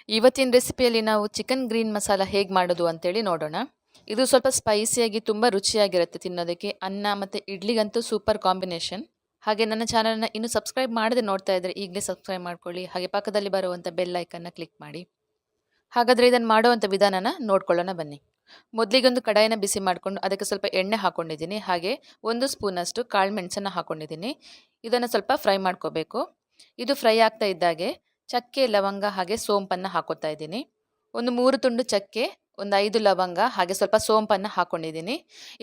ಇವತ್ತಿನ ರೆಸಿಪಿಯಲ್ಲಿ ನಾವು chicken green masala ಹೇಗೆ ಮಾಡೋದು ಅಂತೇಳಿ ನೋಡೋಣ. ಇದು ಸ್ವಲ್ಪ ಸ್ಪೈಸಿಯಾಗಿ ತುಂಬ ರುಚಿಯಾಗಿರುತ್ತೆ ತಿನ್ನೋದಕ್ಕೆ. ಅನ್ನ ಮತ್ತು ಇಡ್ಲಿಗಂತೂ ಸೂಪರ್ ಕಾಂಬಿನೇಷನ್. ಹಾಗೆ ನನ್ನ ಚಾನಲ್ನ ಇನ್ನೂ ಸಬ್ಸ್ಕ್ರೈಬ್ ಮಾಡದೆ ನೋಡ್ತಾ ಇದ್ದರೆ ಈಗಲೇ ಸಬ್ಸ್ಕ್ರೈಬ್ ಮಾಡ್ಕೊಳ್ಳಿ. ಹಾಗೆ ಪಕ್ಕದಲ್ಲಿ ಬರುವಂಥ ಬೆಲ್ ಐಕನ್ನ ಕ್ಲಿಕ್ ಮಾಡಿ. ಹಾಗಾದರೆ ಇದನ್ನು ಮಾಡುವಂಥ ವಿಧಾನನ ನೋಡ್ಕೊಳ್ಳೋಣ ಬನ್ನಿ. ಮೊದಲಿಗೆ ಒಂದು ಕಡಾಯಿನ ಬಿಸಿ ಮಾಡಿಕೊಂಡು ಅದಕ್ಕೆ ಸ್ವಲ್ಪ ಎಣ್ಣೆ ಹಾಕ್ಕೊಂಡಿದ್ದೀನಿ. ಹಾಗೆ 1 ಸ್ಪೂನಷ್ಟು ಕಾಳು ಮೆಣಸನ್ನು ಹಾಕ್ಕೊಂಡಿದ್ದೀನಿ. ಇದನ್ನು ಸ್ವಲ್ಪ ಫ್ರೈ ಮಾಡ್ಕೋಬೇಕು. ಇದು ಫ್ರೈ ಆಗ್ತಾ ಇದ್ದಾಗೆ ಚಕ್ಕೆ, ಲವಂಗ ಹಾಗೆ ಸೋಂಪನ್ನು ಹಾಕೋತಾ ಇದ್ದೀನಿ. ಒಂದು 3 ತುಂಡು ಚಕ್ಕೆ, ಒಂದು 5 ಲವಂಗ ಹಾಗೆ ಸ್ವಲ್ಪ ಸೋಂಪನ್ನು ಹಾಕ್ಕೊಂಡಿದ್ದೀನಿ.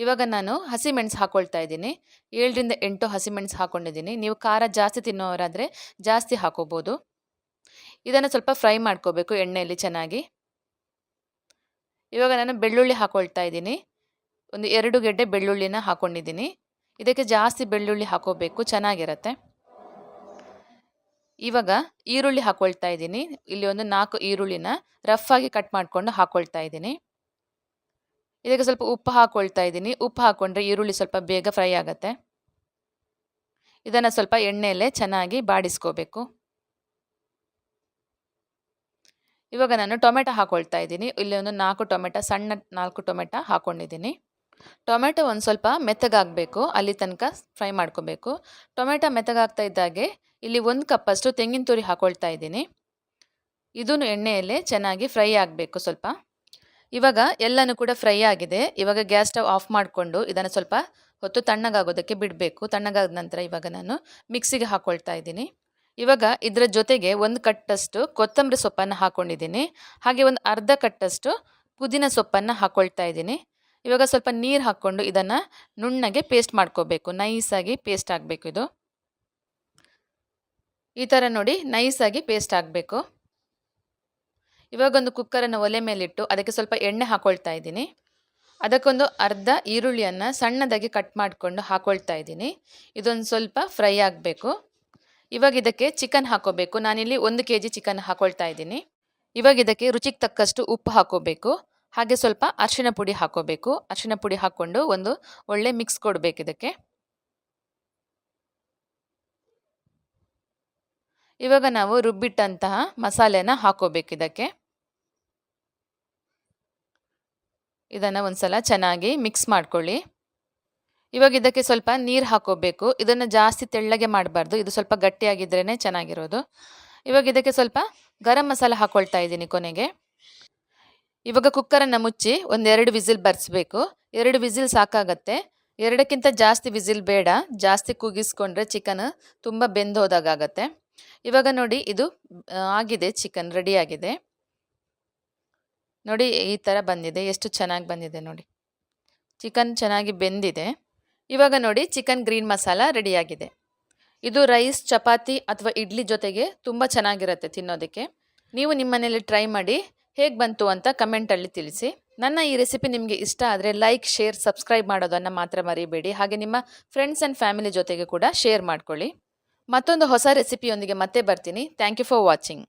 ಇವಾಗ ನಾನು ಹಸಿಮೆಣಸು ಹಾಕ್ಕೊಳ್ತಾ ಇದ್ದೀನಿ. 7ರಿಂದ 8 ಹಸಿಮೆಣಸು ಹಾಕ್ಕೊಂಡಿದ್ದೀನಿ. ನೀವು ಖಾರ ಜಾಸ್ತಿ ತಿನ್ನೋರಾದರೆ ಜಾಸ್ತಿ ಹಾಕೋಬೋದು. ಇದನ್ನು ಸ್ವಲ್ಪ ಫ್ರೈ ಮಾಡ್ಕೋಬೇಕು ಎಣ್ಣೆಯಲ್ಲಿ ಚೆನ್ನಾಗಿ. ಇವಾಗ ನಾನು ಬೆಳ್ಳುಳ್ಳಿ ಹಾಕ್ಕೊಳ್ತಾ ಇದ್ದೀನಿ. ಒಂದು 2 ಗೆಡ್ಡೆ ಬೆಳ್ಳುಳ್ಳಿನ ಹಾಕ್ಕೊಂಡಿದ್ದೀನಿ. ಇದಕ್ಕೆ ಜಾಸ್ತಿ ಬೆಳ್ಳುಳ್ಳಿ ಹಾಕೋಬೇಕು, ಚೆನ್ನಾಗಿರುತ್ತೆ. ಇವಾಗ ಈರುಳ್ಳಿ ಹಾಕ್ಕೊಳ್ತಾ ಇದ್ದೀನಿ. ಇಲ್ಲಿ ಒಂದು 4 ಈರುಳ್ಳಿನ ರಫ್ ಆಗಿ ಕಟ್ ಮಾಡಿಕೊಂಡು ಹಾಕ್ಕೊಳ್ತಾ ಇದ್ದೀನಿ. ಇದಕ್ಕೆ ಸ್ವಲ್ಪ ಉಪ್ಪು ಹಾಕ್ಕೊಳ್ತಾ ಇದ್ದೀನಿ. ಉಪ್ಪು ಹಾಕ್ಕೊಂಡ್ರೆ ಈರುಳ್ಳಿ ಸ್ವಲ್ಪ ಬೇಗ ಫ್ರೈ ಆಗುತ್ತೆ. ಇದನ್ನು ಸ್ವಲ್ಪ ಎಣ್ಣೆಯಲ್ಲೇ ಚೆನ್ನಾಗಿ ಬಾಡಿಸ್ಕೋಬೇಕು. ಇವಾಗ ನಾನು ಟೊಮೆಟೊ ಹಾಕ್ಕೊಳ್ತಾ ಇದ್ದೀನಿ. ಇಲ್ಲಿ ಒಂದು 4 ಟೊಮೆಟೊ, ಸಣ್ಣ 4 ಟೊಮೆಟೊ ಹಾಕ್ಕೊಂಡಿದ್ದೀನಿ. ಟೊಮೆಟೊ ಒಂದು ಸ್ವಲ್ಪ ಮೆತ್ತಗಾಗಬೇಕು, ಅಲ್ಲಿ ತನಕ ಫ್ರೈ ಮಾಡ್ಕೋಬೇಕು. ಟೊಮೆಟೊ ಮೆತ್ತಗಾಗ್ತಾ ಇದ್ದಾಗೆ ಇಲ್ಲಿ 1 ಕಪ್ಪಷ್ಟು ತೆಂಗಿನ ತುರಿ ಹಾಕ್ಕೊಳ್ತಾ ಇದ್ದೀನಿ. ಇದೂ ಎಣ್ಣೆಯಲ್ಲೇ ಚೆನ್ನಾಗಿ ಫ್ರೈ ಆಗಬೇಕು ಸ್ವಲ್ಪ. ಇವಾಗ ಎಲ್ಲನೂ ಕೂಡ ಫ್ರೈ ಆಗಿದೆ. ಇವಾಗ ಗ್ಯಾಸ್ ಸ್ಟವ್ ಆಫ್ ಮಾಡಿಕೊಂಡು ಇದನ್ನು ಸ್ವಲ್ಪ ಹೊತ್ತು ತಣ್ಣಗಾಗೋದಕ್ಕೆ ಬಿಡಬೇಕು. ತಣ್ಣಗಾದ ನಂತರ ಇವಾಗ ನಾನು ಮಿಕ್ಸಿಗೆ ಹಾಕ್ಕೊಳ್ತಾ ಇದ್ದೀನಿ. ಇವಾಗ ಇದರ ಜೊತೆಗೆ 1 ಕಟ್ಟಷ್ಟು ಕೊತ್ತಂಬರಿ ಸೊಪ್ಪನ್ನು ಹಾಕ್ಕೊಂಡಿದ್ದೀನಿ. ಹಾಗೆ ಒಂದು ಅರ್ಧ ಕಟ್ಟಷ್ಟು ಪುದೀನ ಸೊಪ್ಪನ್ನು ಹಾಕ್ಕೊಳ್ತಾ ಇದ್ದೀನಿ. ಇವಾಗ ಸ್ವಲ್ಪ ನೀರು ಹಾಕ್ಕೊಂಡು ಇದನ್ನು ನುಣ್ಣಗೆ ಪೇಸ್ಟ್ ಮಾಡ್ಕೋಬೇಕು. ನೈಸಾಗಿ ಪೇಸ್ಟ್ ಆಗಬೇಕು. ಇದು ಈ ಥರ ನೋಡಿ ನೈಸಾಗಿ ಪೇಸ್ಟ್ ಆಗಬೇಕು. ಇವಾಗ ಒಂದು ಕುಕ್ಕರನ್ನು ಒಲೆ ಮೇಲಿಟ್ಟು ಅದಕ್ಕೆ ಸ್ವಲ್ಪ ಎಣ್ಣೆ ಹಾಕ್ಕೊಳ್ತಾ ಇದ್ದೀನಿ. ಅದಕ್ಕೊಂದು ಅರ್ಧ ಈರುಳ್ಳಿಯನ್ನು ಸಣ್ಣದಾಗಿ ಕಟ್ ಮಾಡಿಕೊಂಡು ಹಾಕ್ಕೊಳ್ತಾ ಇದ್ದೀನಿ. ಇದೊಂದು ಸ್ವಲ್ಪ ಫ್ರೈ ಆಗಬೇಕು. ಇವಾಗ ಇದಕ್ಕೆ ಚಿಕನ್ ಹಾಕೋಬೇಕು. ನಾನಿಲ್ಲಿ 1 kg ಚಿಕನ್ ಹಾಕ್ಕೊಳ್ತಾ ಇದ್ದೀನಿ. ಇವಾಗ ಇದಕ್ಕೆ ರುಚಿಗೆ ತಕ್ಕಷ್ಟು ಉಪ್ಪು ಹಾಕೋಬೇಕು. ಹಾಗೆ ಸ್ವಲ್ಪ ಅರಿಶಿನ ಪುಡಿ ಹಾಕೋಬೇಕು. ಅರಿಶಿನ ಪುಡಿ ಹಾಕ್ಕೊಂಡು ಒಂದು ಒಳ್ಳೆ ಮಿಕ್ಸ್ ಕೊಡಬೇಕು ಇದಕ್ಕೆ. ಇವಾಗ ನಾವು ರುಬ್ಬಿಟ್ಟಂತಹ ಮಸಾಲೆನ ಹಾಕೋಬೇಕು ಇದಕ್ಕೆ. ಇದನ್ನು ಒಂದ್ಸಲ ಚೆನ್ನಾಗಿ ಮಿಕ್ಸ್ ಮಾಡ್ಕೊಳ್ಳಿ. ಇವಾಗ ಇದಕ್ಕೆ ಸ್ವಲ್ಪ ನೀರು ಹಾಕೋಬೇಕು. ಇದನ್ನು ಜಾಸ್ತಿ ತೆಳ್ಳಗೆ ಮಾಡಬಾರ್ದು, ಇದು ಸ್ವಲ್ಪ ಗಟ್ಟಿಯಾಗಿದ್ರೇ ಚೆನ್ನಾಗಿರೋದು. ಇವಾಗ ಇದಕ್ಕೆ ಸ್ವಲ್ಪ ಗರಂ ಮಸಾಲ ಹಾಕ್ಕೊಳ್ತಾ ಇದ್ದೀನಿ ಕೊನೆಗೆ. ಇವಾಗ ಕುಕ್ಕರನ್ನು ಮುಚ್ಚಿ ಒಂದು 2 ವಿಸಿಲ್ ಬರ್ಸ್ಬೇಕು. 2 ವಿಸಿಲ್ ಸಾಕಾಗತ್ತೆ. 2ಕ್ಕಿಂತ ಜಾಸ್ತಿ ವಿಸಿಲ್ ಬೇಡ. ಜಾಸ್ತಿ ಕೂಗಿಸ್ಕೊಂಡ್ರೆ ಚಿಕನ್ ತುಂಬ ಬೆಂದೋದಾಗತ್ತೆ. ಇವಾಗ ನೋಡಿ ಇದು ಆಗಿದೆ, ಚಿಕನ್ ರೆಡಿ ಆಗಿದೆ ನೋಡಿ. ಈ ಥರ ಬಂದಿದೆ, ಎಷ್ಟು ಚೆನ್ನಾಗಿ ಬಂದಿದೆ ನೋಡಿ. ಚಿಕನ್ ಚೆನ್ನಾಗಿ ಬೆಂದಿದೆ. ಇವಾಗ ನೋಡಿ ಚಿಕನ್ ಗ್ರೀನ್ ಮಸಾಲ ರೆಡಿಯಾಗಿದೆ. ಇದು ರೈಸ್, ಚಪಾತಿ ಅಥವಾ ಇಡ್ಲಿ ಜೊತೆಗೆ ತುಂಬ ಚೆನ್ನಾಗಿರುತ್ತೆ ತಿನ್ನೋದಕ್ಕೆ. ನೀವು ನಿಮ್ಮ ಮನೇಲಿ ಟ್ರೈ ಮಾಡಿ ಹೇಗೆ ಬಂತು ಅಂತ ಕಮೆಂಟಲ್ಲಿ ತಿಳಿಸಿ. ನನ್ನ ಈ ರೆಸಿಪಿ ನಿಮಗೆ ಇಷ್ಟ ಆದರೆ ಲೈಕ್, ಶೇರ್, ಸಬ್ಸ್ಕ್ರೈಬ್ ಮಾಡೋದನ್ನು ಮಾತ್ರ ಮರಿಬೇಡಿ. ಹಾಗೆ ನಿಮ್ಮ ಫ್ರೆಂಡ್ಸ್ ಆ್ಯಂಡ್ ಫ್ಯಾಮಿಲಿ ಜೊತೆಗೆ ಕೂಡ ಶೇರ್ ಮಾಡ್ಕೊಳ್ಳಿ. ಮತ್ತೊಂದು ಹೊಸ ರೆಸಿಪಿಯೊಂದಿಗೆ ಮತ್ತೆ ಬರ್ತೀನಿ. Thank you for watching.